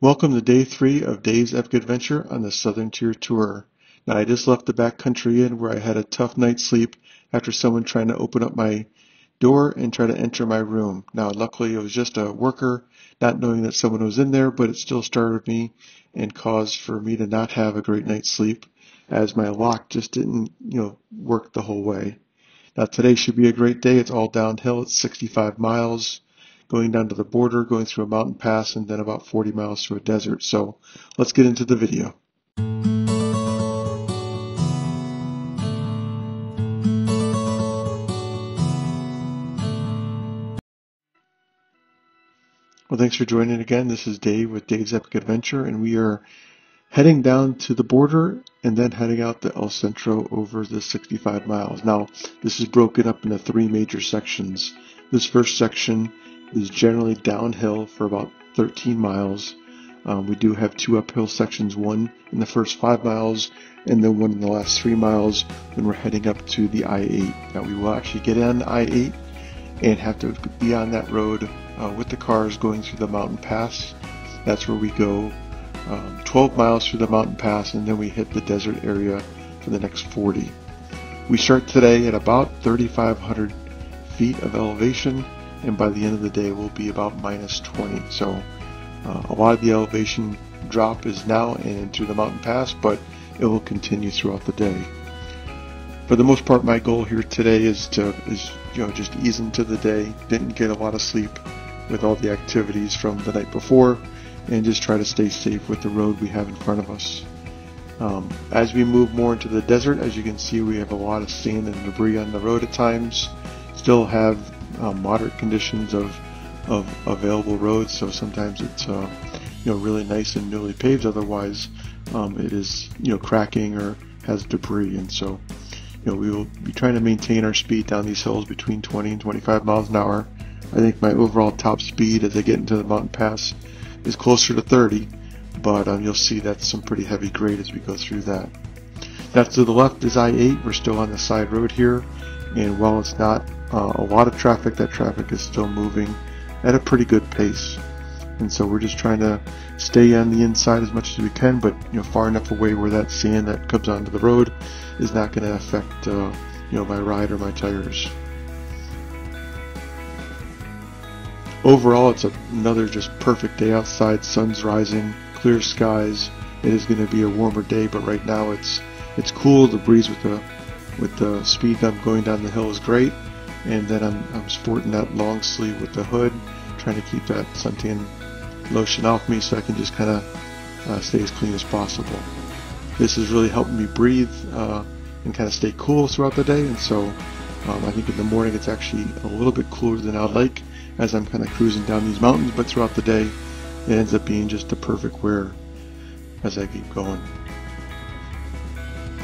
Welcome to day 3 of Dave's Epic Adventure on the Southern Tier Tour. Now I just left the back country inn where I had a tough night's sleep after someone trying to open up my door and try to enter my room. Now luckily it was just a worker, not knowing that someone was in there, but it still startled me and caused for me to not have a great night's sleep as my lock just didn't, work the whole way. Now today should be a great day. It's all downhill. It's 65 miles. Going down to the border, going through a mountain pass, and then about 40 miles through a desert. So let's get into the video. Well, thanks for joining again. This is Dave with Dave's Epic Adventure, and we are heading down to the border and then heading out to El Centro over the 65 miles. Now, this is broken up into 3 major sections. This first section is generally downhill for about 13 miles. We do have 2 uphill sections, one in the first 5 miles and then one in the last 3 miles when we're heading up to the I-8. Now we will actually get on the I-8 and have to be on that road with the cars going through the mountain pass. That's where we go 12 miles through the mountain pass, and then we hit the desert area for the next 40. We start today at about 3,500 feet of elevation, and by the end of the day we'll be about minus 20. So a lot of the elevation drop is now and through the mountain pass, but it will continue throughout the day. For the most part, my goal here today is just ease into the day. Didn't get a lot of sleep with all the activities from the night before, and just try to stay safe with the road we have in front of us. As we move more into the desert, as you can see, we have a lot of sand and debris on the road at times. Still have moderate conditions of available roads, so sometimes it's really nice and newly paved. Otherwise, it is cracking or has debris, and so we will be trying to maintain our speed down these hills between 20 and 25 miles an hour. I think my overall top speed as I get into the mountain pass is closer to 30, but you'll see that's some pretty heavy grade as we go through that. Now to the left is I-8. We're still on the side road here, and while it's not a lot of traffic, that traffic is still moving at a pretty good pace. And so we're just trying to stay on the inside as much as we can, but far enough away where that sand that comes onto the road is not going to affect my ride or my tires. Overall, it's another just perfect day outside. Sun's rising, clear skies. It is going to be a warmer day, but right now it's cool. The breeze with the speed I'm going down the hill is great, and then I'm sporting that long sleeve with the hood, trying to keep that suntan lotion off me so I can just kind of stay as clean as possible. This is really helping me breathe and kind of stay cool throughout the day, and so I think in the morning it's actually a little bit cooler than I'd like as I'm kind of cruising down these mountains, but throughout the day it ends up being just the perfect wear as I keep going.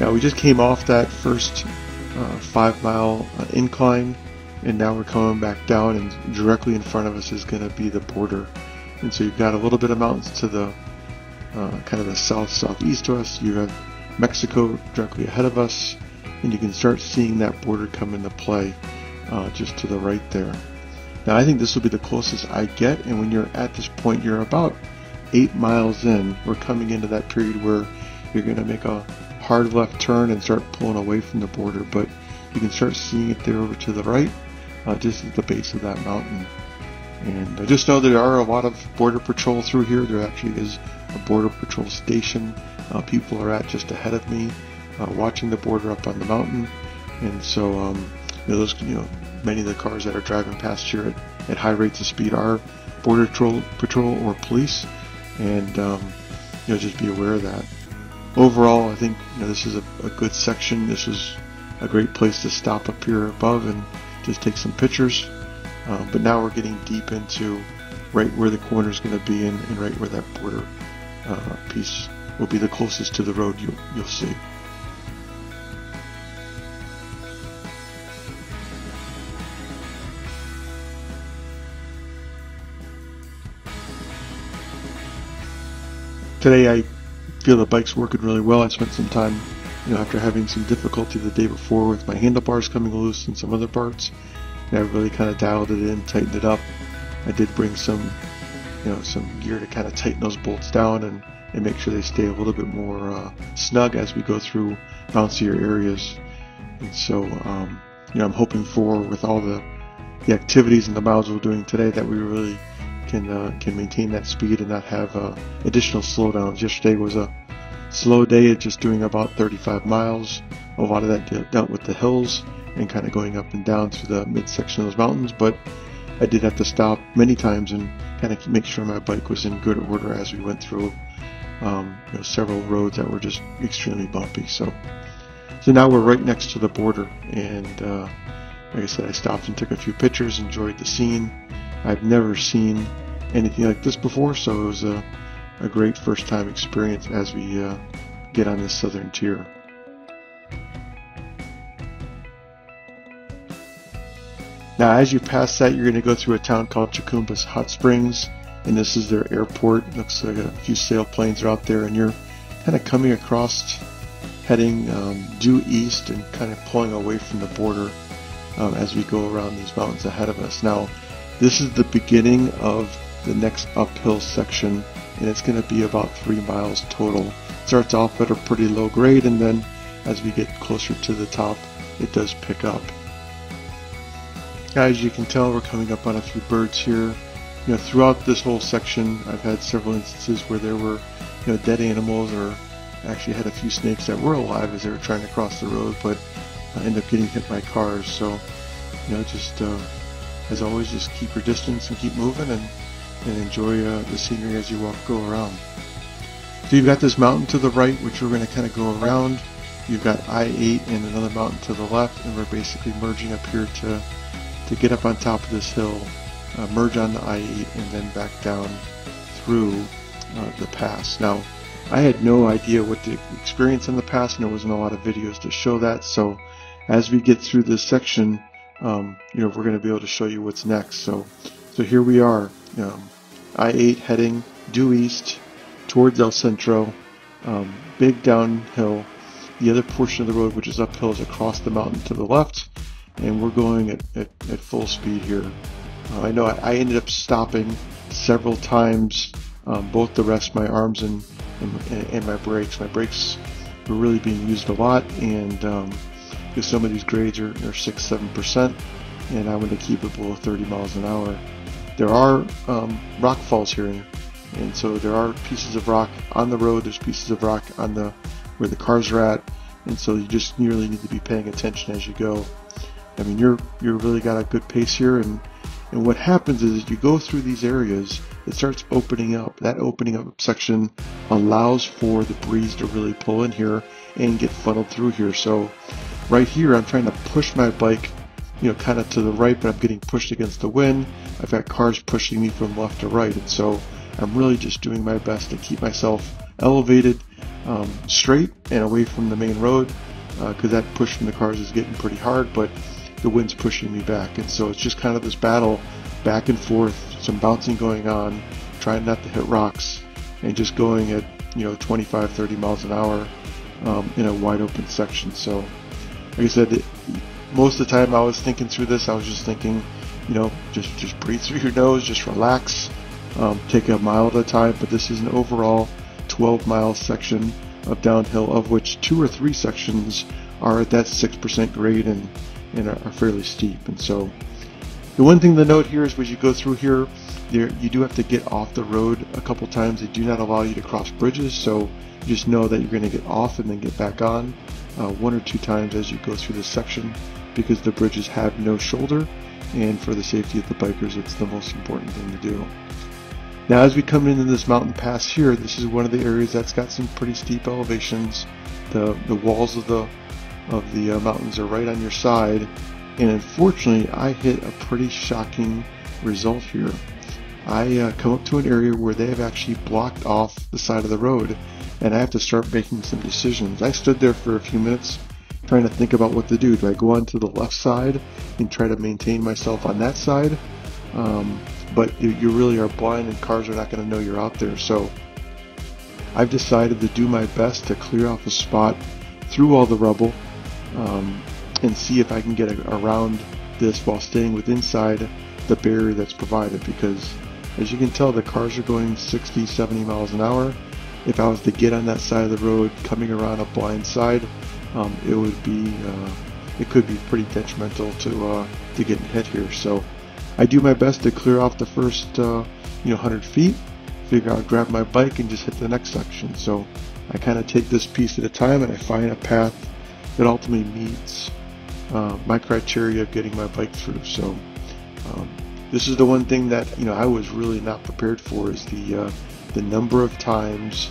Now we just came off that first 5-mile incline, and now we're coming back down, and directly in front of us is going to be the border. And so you've got a little bit of mountains to the kind of the southeast of us. You have Mexico directly ahead of us, and you can start seeing that border come into play just to the right there. Now I think this will be the closest I get, and when you're at this point, you're about 8 miles in. We're coming into that period where you're going to make a hard left turn and start pulling away from the border, but you can start seeing it there over to the right, just at the base of that mountain. And just know there are a lot of border patrol through here. There actually is a border patrol station people are at just ahead of me, watching the border up on the mountain. And so many of the cars that are driving past here at high rates of speed are border patrol or police, and just be aware of that. Overall, I think this is a good section. This is a great place to stop up here above and just take some pictures. But now we're getting deep into right where the corner is going to be, and right where that border piece will be the closest to the road you'll see. Today I feel the bike's working really well. I spent some time, after having some difficulty the day before with my handlebars coming loose and some other parts, and I really kind of dialed it in, tightened it up. I did bring some some gear to kind of tighten those bolts down and make sure they stay a little bit more snug as we go through bouncier areas. And so, I'm hoping with all the activities and the miles we're doing today that we really can maintain that speed and not have additional slowdowns. Yesterday was a slow day at just doing about 35 miles. A lot of that dealt with the hills and kind of going up and down through the midsection of those mountains, but I did have to stop many times and kind of make sure my bike was in good order as we went through several roads that were just extremely bumpy. So now we're right next to the border, and like I said, I stopped and took a few pictures, enjoyed the scene. I've never seen anything like this before, so it was a great first time experience as we get on this Southern Tier. Now as you pass that, you're going to go through a town called Chucumbas Hot Springs, and this is their airport. It looks like a few sailplanes are out there, and you're kind of coming across, heading due east and kind of pulling away from the border as we go around these mountains ahead of us. Now this is the beginning of the next uphill section, and it's going to be about 3 miles total. It starts off at a pretty low grade, and then as we get closer to the top, it does pick up. As you can tell, we're coming up on a few birds here. Throughout this whole section, I've had several instances where there were dead animals, or actually had a few snakes that were alive as they were trying to cross the road, but ended up getting hit by cars. So just as always, just keep your distance and keep moving, and enjoy the scenery as you go around. So you've got this mountain to the right, which we're going to kind of go around. You've got I-8 and another mountain to the left, and we're basically merging up here to get up on top of this hill, merge on the I-8, and then back down through the pass. Now, I had no idea what to experience in the pass, and there wasn't a lot of videos to show that. So as we get through this section, we're going to be able to show you what's next. So here we are, I-8 heading due east towards El Centro, big downhill. The other portion of the road, which is uphill, is across the mountain to the left, and we're going at full speed here. I know I ended up stopping several times, both to rest my arms and my brakes. My brakes were really being used a lot, and because some of these grades are 6-7%, and I want to keep it below 30 miles an hour. There are rock falls here, and so there are pieces of rock on the road. There's pieces of rock on where the cars are at, and so you just really need to be paying attention as you go. I mean, you're really got a good pace here, and what happens is you go through these areas, it starts opening up. That opening up section allows for the breeze to really pull in here and get funneled through here. So right here, I'm trying to push my bike, kind of to the right, but I'm getting pushed against the wind. I've got cars pushing me from left to right, and so I'm really just doing my best to keep myself elevated, straight and away from the main road, because that push from the cars is getting pretty hard, but the wind's pushing me back. And so it's just kind of this battle back and forth, some bouncing going on, trying not to hit rocks, and just going at 25-30 miles an hour in a wide open section. So like I said, most of the time I was thinking through this, I was just thinking, just breathe through your nose, just relax, take a mile at a time. But this is an overall 12-mile section of downhill, of which 2 or 3 sections are at that 6% grade and are fairly steep. And so the one thing to note here is, as you go through here, you do have to get off the road a couple times. They do not allow you to cross bridges, so you just know that you're going to get off and then get back on 1 or 2 times as you go through this section, because the bridges have no shoulder, and for the safety of the bikers, it's the most important thing to do. Now as we come into this mountain pass here, this is one of the areas that's got some pretty steep elevations. The walls of the mountains are right on your side, and unfortunately I hit a pretty shocking result here. I come up to an area where they have actually blocked off the side of the road, and I have to start making some decisions. I stood there for a few minutes trying to think about what to do. Do I go on to the left side and try to maintain myself on that side? But you really are blind, and cars are not going to know you're out there. So I've decided to do my best to clear off a spot through all the rubble, and see if I can get around this while staying within the barrier that's provided, because as you can tell, the cars are going 60, 70 miles an hour. If I was to get on that side of the road coming around a blind side, it could be pretty detrimental to getting hit here. So I do my best to clear off the first 100 feet, figure out, grab my bike and just hit the next section. So I kind of take this piece at a time and I find a path that ultimately meets my criteria of getting my bike through. So this is the one thing that I was really not prepared for, is the number of times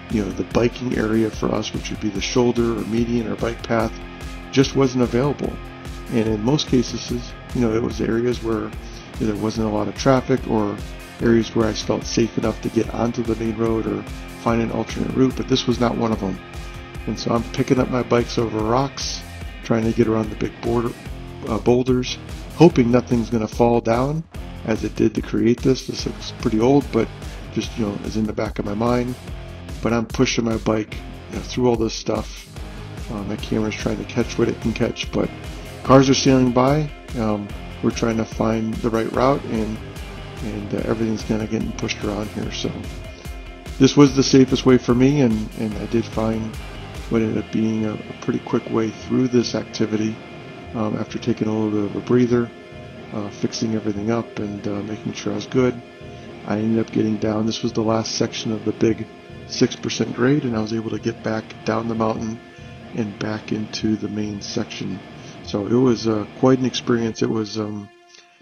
the biking area for us, which would be the shoulder or median or bike path, just wasn't available. And in most cases, it was areas where there wasn't a lot of traffic, or areas where I felt safe enough to get onto the main road or find an alternate route, but this was not one of them. And so I'm picking up my bikes over rocks, trying to get around the big boulders, hoping nothing's going to fall down as it did to create this. This looks pretty old, but just is in the back of my mind. But I'm pushing my bike through all this stuff. My camera's trying to catch what it can catch, but cars are sailing by. We're trying to find the right route, and everything's kind of getting pushed around here. So this was the safest way for me, and I did find what ended up being a pretty quick way through this activity after taking a little bit of a breather, fixing everything up, and making sure I was good. I ended up getting down. This was the last section of the big 6% grade, and I was able to get back down the mountain and back into the main section. So it was quite an experience. It was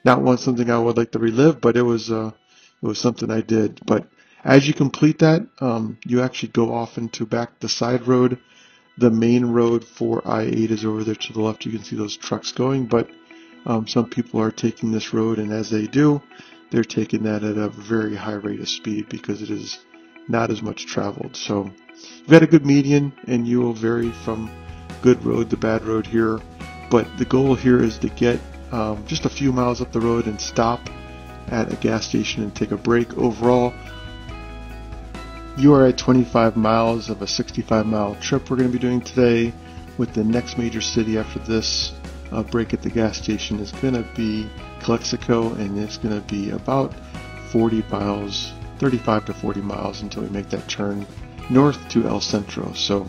not something I would like to relive, but it was something I did. But as you complete that, you actually go off into back the side road. The main road for I-8 is over there to the left. You can see those trucks going, but some people are taking this road, and as they do, they're taking that at a very high rate of speed because it is not as much traveled. So you've got a good median, and you will vary from good road to bad road here. But the goal here is to get just a few miles up the road and stop at a gas station and take a break. Overall, you are at 25 miles of a 65-mile trip we're going to be doing today, with the next major city after this break at the gas station is going to be Calexico, and it's going to be about 40 miles, 35 to 40 miles until we make that turn north to El Centro. So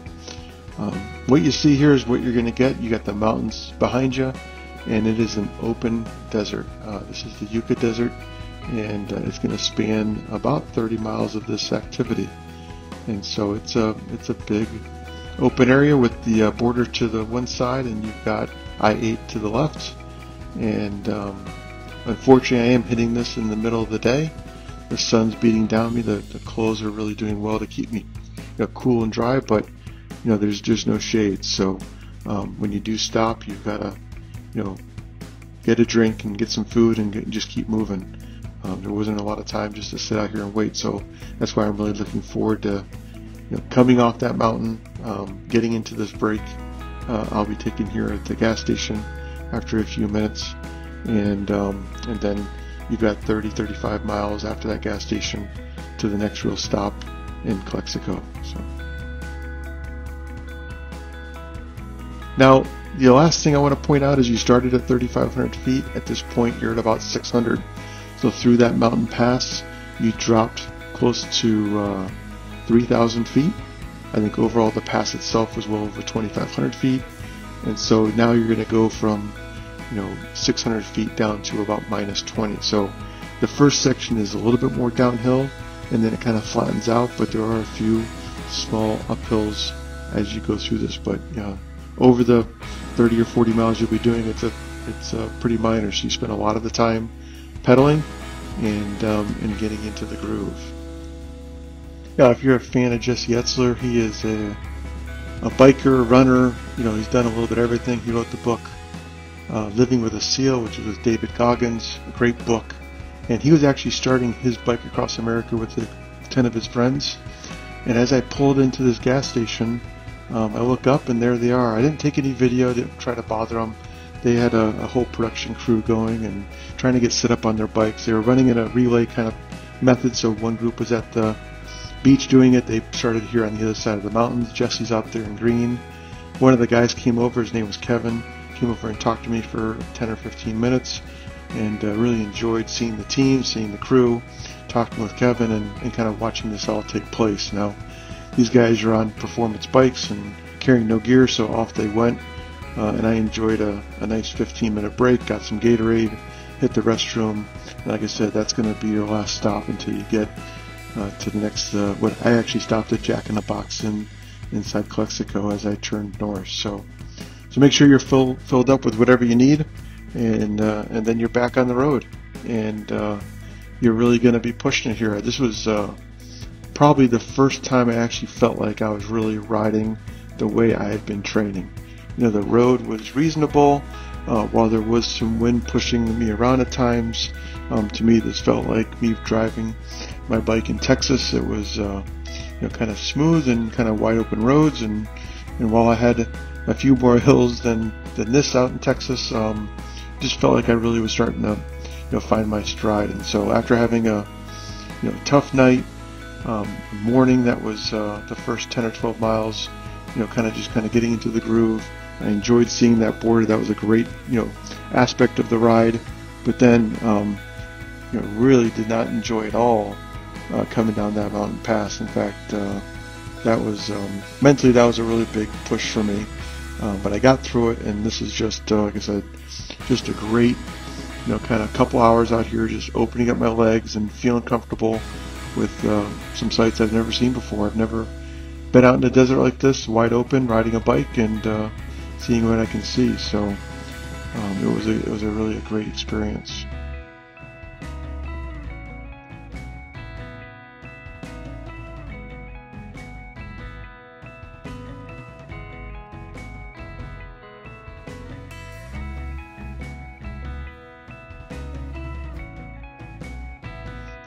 what you see here is what you're going to get. You got the mountains behind you, and it is an open desert. This is the Yucca Desert, and it's going to span about 30 miles of this activity. And so it's a big open area with the border to the one side, and you've got I-8 to the left. And unfortunately, I am hitting this in the middle of the day. The sun's beating down me. The clothes are really doing well to keep me cool and dry, but there's just no shade. So when you do stop, you've got to get a drink and get some food and just keep moving. There wasn't a lot of time just to sit out here and wait, so that's why I'm really looking forward to coming off that mountain, getting into this break. I'll be taking here at the gas station after a few minutes, and then you've got 30-35 miles after that gas station to the next real stop in Calexico. So now the last thing I want to point out is you started at 3,500 feet. At this point, you're at about 600. So through that mountain pass, you dropped close to 3,000 feet. I think overall the pass itself was well over 2,500 feet. And so now you're going to go from 600 feet down to about -20. So the first section is a little bit more downhill, and then it kind of flattens out, but there are a few small uphills as you go through this. But over the 30 or 40 miles you'll be doing, it's pretty minor. So you spend a lot of the time pedaling and getting into the groove. Yeah, if you're a fan of Jesse Itzler, he is a biker, runner. He's done a little bit of everything. He wrote the book Living with a Seal, which was with David Goggins, a great book. And he was actually starting his Bike Across America with 10 of his friends. And as I pulled into this gas station, I look up and there they are. I didn't take any video, didn't try to bother them. They had a whole production crew going and trying to get set up on their bikes. They were running in a relay kind of method, so one group was at the beach doing it. They started here on the other side of the mountains. Jesse's out there in green. One of the guys came over, his name was Kevin, came over and talked to me for 10 or 15 minutes. and really enjoyed seeing the team, seeing the crew, talking with Kevin, and kind of watching this all take place. Now, these guys are on performance bikes and carrying no gear, so off they went, and I enjoyed a nice 15-minute break, got some Gatorade, hit the restroom, and like I said, that's going to be your last stop until you get to the next, what I actually stopped at Jack in the Box inside Calexico as I turned north. So make sure you're filled up with whatever you need, and then you're back on the road, and you're really going to be pushing it here. This was probably the first time I actually felt like I was really riding the way I had been training. You know, the road was reasonable, while there was some wind pushing me around at times. To me, this felt like me driving my bike in Texas. It was kind of smooth and kind of wide open roads, and while I had a few more hills than this out in Texas, just felt like I really was starting to find my stride. And so after having a tough night, morning that was the first 10 or 12 miles, kind of getting into the groove. I enjoyed seeing that border. That was a great aspect of the ride. But then really did not enjoy at all coming down that mountain pass. In fact, that was mentally, that was a really big push for me. But I got through it, and this is just like I said, just a great kind of couple hours out here, just opening up my legs and feeling comfortable with some sights I've never seen before. I've never been out in the desert like this, wide open, riding a bike and seeing what I can see. So it was a really great experience.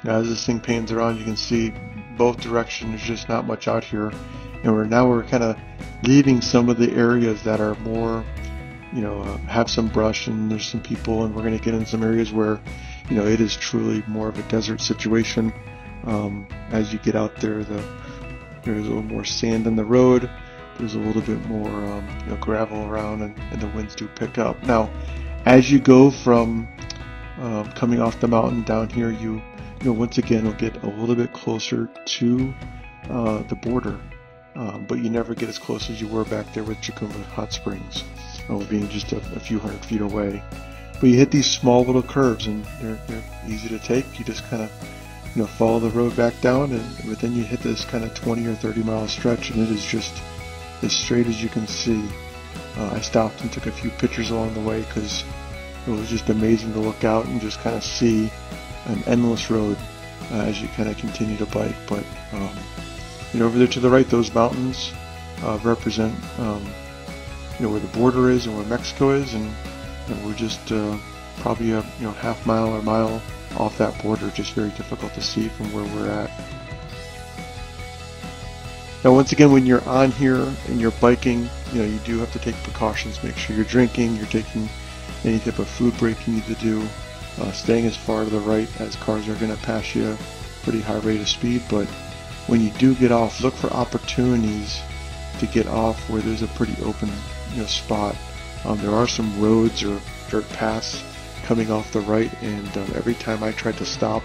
Now, as this thing pans around, you can see both directions. There's just not much out here, and we're kind of leaving some of the areas that are more, have some brush and there's some people, and we're going to get in some areas where, it is truly more of a desert situation. As you get out there, there's a little more sand in the road. There's a little bit more, gravel around, and the winds do pick up. Now, as you go from coming off the mountain down here, once again, will get a little bit closer to the border, but you never get as close as you were back there with Chicuma Hot Springs, being just a few hundred feet away. But you hit these small little curves, and they're easy to take. You just kind of follow the road back down, but then you hit this kind of 20 or 30 mile stretch, and it is just as straight as you can see. I stopped and took a few pictures along the way because it was just amazing to look out and just kind of see an endless road as you kind of continue to bike. But over there to the right, those mountains represent where the border is and where Mexico is, and we're just probably a half mile or mile off that border. Just very difficult to see from where we're at. Now, once again, when you're on here and you're biking, you do have to take precautions. Make sure you're drinking, you're taking any type of food break you need to do. Staying as far to the right as cars are going to pass you a pretty high rate of speed. But when you do get off, look for opportunities to get off where there's a pretty open spot. There are some roads or dirt paths coming off the right, and every time I tried to stop,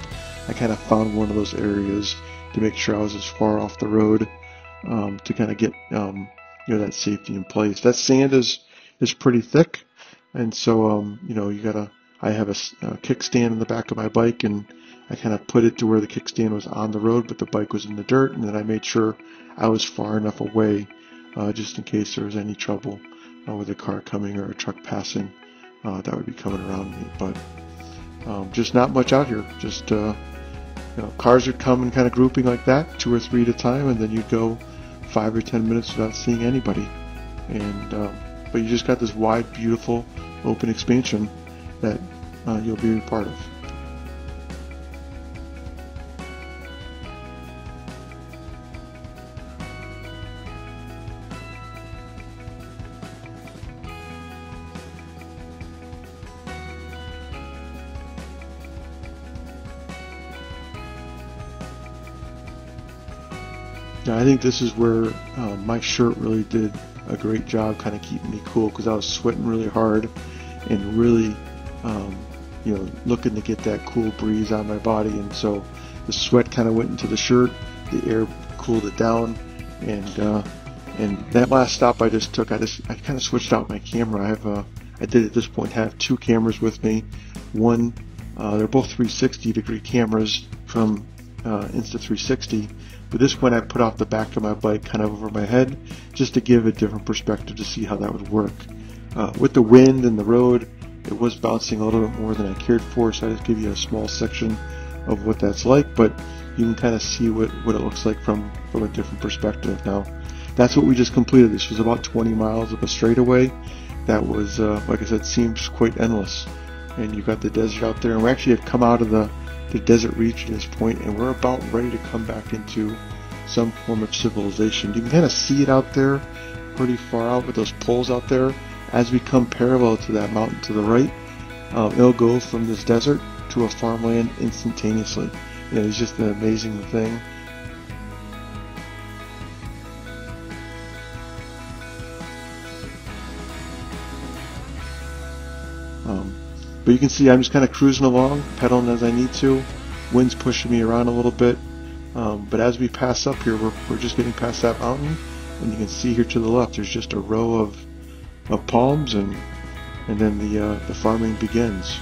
I kind of found one of those areas to make sure I was as far off the road to kind of get that safety in place. That sand is pretty thick, and so I have a kickstand in the back of my bike, and I kind of put it to where the kickstand was on the road, but the bike was in the dirt, and then I made sure I was far enough away just in case there was any trouble with a car coming or a truck passing that would be coming around me. But just not much out here. Just cars would come and kind of grouping like that, 2 or 3 at a time, and then you'd go 5 or 10 minutes without seeing anybody. And but you just got this wide, beautiful, open expansion that you'll be a part of. Now, I think this is where my shirt really did a great job kind of keeping me cool, because I was sweating really hard and really looking to get that cool breeze on my body, and so the sweat kind of went into the shirt, the air cooled it down, and that last stop I just took, I kind of switched out my camera. I did at this point have two cameras with me. One, they're both 360-degree cameras from Insta360, but this one I put off the back of my bike kind of over my head just to give a different perspective to see how that would work. With the wind and the road, it was bouncing a little bit more than I cared for, so I just give you a small section of what that's like, but you can kind of see what it looks like from a different perspective. Now, that's what we just completed. This was about 20 miles of a straightaway that was, like I said, seems quite endless. And you've got the desert out there, and we actually had come out of the desert reach at this point, and we're about ready to come back into some form of civilization. You can kind of see it out there pretty far out with those poles out there. As we come parallel to that mountain to the right, it'll go from this desert to a farmland instantaneously. It's just an amazing thing. But you can see I'm just kind of cruising along, pedaling as I need to. Wind's pushing me around a little bit. But as we pass up here, we're just getting past that mountain, and you can see here to the left there's just a row of palms, and then the farming begins.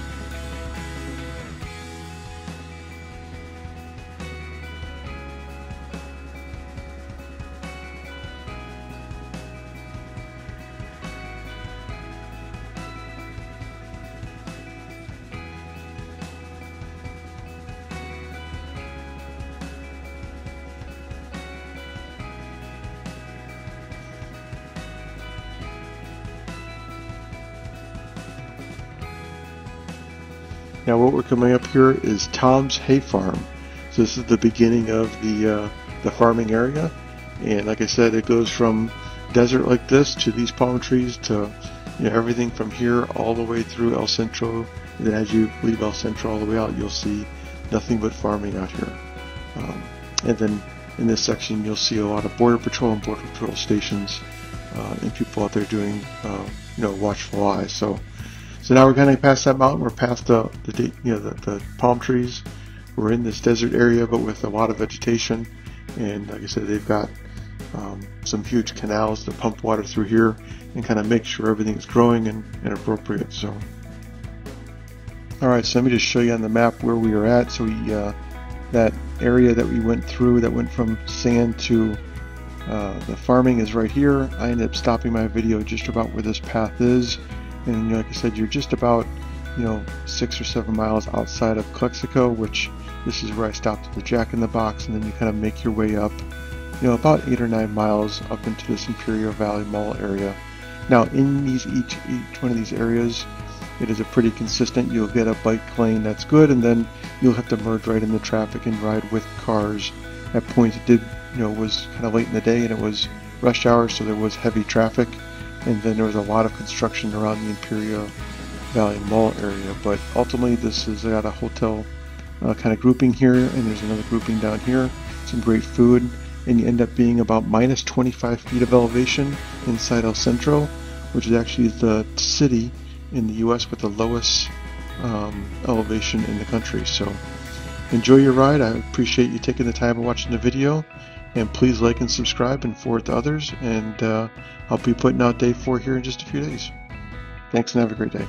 Now what we're coming up here is Tom's Hay Farm. So this is the beginning of the farming area, and like I said, it goes from desert like this to these palm trees to everything from here all the way through El Centro. And then as you leave El Centro all the way out, you'll see nothing but farming out here. And then in this section you'll see a lot of border patrol and border patrol stations and people out there doing watchful eyes. So now we're kind of past that mountain. We're past the palm trees. We're in this desert area, but with a lot of vegetation. And like I said, they've got some huge canals that pump water through here and kind of make sure everything's growing and appropriate. So, all right. So let me just show you on the map where we are at. So that area that we went through, that went from sand to the farming, is right here. I ended up stopping my video just about where this path is. And like I said, you're just about 6 or 7 miles outside of Calexico, which this is where I stopped at the Jack in the Box, and then you kind of make your way up about 8 or 9 miles up into this Imperial Valley Mall area. Now in each one of these areas, it is a pretty consistent. You'll get a bike lane that's good, and then you'll have to merge right into traffic and ride with cars. At points it was kind of late in the day and it was rush hour, so there was heavy traffic. And then there was a lot of construction around the Imperial Valley Mall area. But ultimately, this has got a hotel kind of grouping here, and there's another grouping down here. Some great food, and you end up being about minus 25 feet of elevation inside El Centro, which is actually the city in the U.S. with the lowest elevation in the country. So enjoy your ride. I appreciate you taking the time and watching the video. And please like and subscribe and forward to others. And I'll be putting out day 4 here in just a few days. Thanks and have a great day.